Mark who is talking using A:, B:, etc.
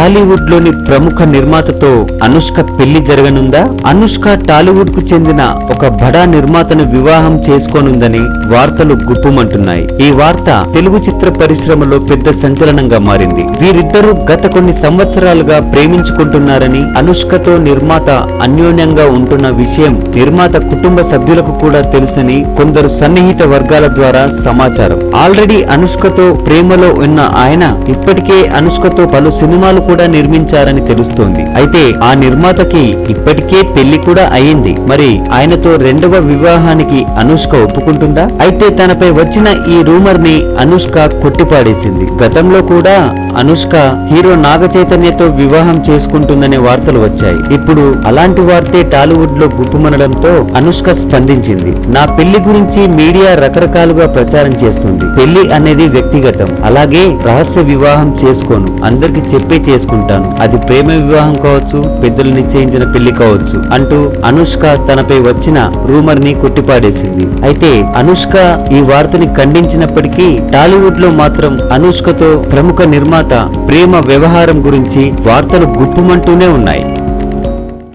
A: టాలీవుడ్ లోని ప్రముఖ నిర్మాతతో అనుష్క పెళ్లి జరగనుందా? అనుష్క టాలీవుడ్ కు చెందిన ఒక బడా నిర్మాతను వివాహం చేసుకోనుందని వార్తలు గుప్పుమంటున్నాయి. ఈ వార్త తెలుగు చిత్ర పరిశ్రమలో పెద్ద సంచలనంగా మారింది. వీరిద్దరూ గత కొన్ని సంవత్సరాలుగా ప్రేమించుకుంటున్నారని, అనుష్కతో నిర్మాత అన్యోన్యంగా ఉంటున్న విషయం నిర్మాత కుటుంబ సభ్యులకు కూడా తెలుసని కొందరు సన్నిహిత వర్గాల ద్వారా సమాచారం. ఆల్రెడీ అనుష్కతో ప్రేమలో ఉన్న ఆయన ఇప్పటికే అనుష్కతో పలు సినిమాలు కూడా నిర్మించారని తెలుస్తోంది. అయితే ఆ నిర్మాతకి ఇప్పటికే పెళ్లి కూడా అయింది. మరి ఆయనతో రెండవ వివాహానికి అనుష్క ఒప్పుకుంటుందా? అయితే తనపై వచ్చిన ఈ రూమర్ ని అనుష్క కొట్టిపాడేసింది. గతంలో కూడా అనుష్క హీరో నాగ చైతన్యతో వివాహం చేసుకుంటుందనే వార్తలు వచ్చాయి. ఇప్పుడు అలాంటి వార్తే టాలీవుడ్ లో గుప్పుమనడంతో అనుష్క స్పందించింది. నా పెళ్లి గురించి మీడియా రకరకాలుగా ప్రచారం చేస్తుంది. పెళ్లి అనేది వ్యక్తిగతం. అలాగే రహస్య వివాహం చేసుకోను, అందరికి చెప్పే చేసుకుంటాను. అది ప్రేమ వివాహం కావచ్చు, పెద్దలు నిశ్చయించిన పెళ్లి కావచ్చు అంటూ అనుష్క తనపై వచ్చిన రూమర్ ని కొట్టిపాడేసింది. అయితే అనుష్క ఈ వార్తని ఖండించినప్పటికీ టాలీవుడ్ లో మాత్రం అనుష్కతో ప్రముఖ నిర్మాత ప్రేమ వ్యవహారం గురించి వార్తలు గుప్పుమంటూనే ఉన్నాయి.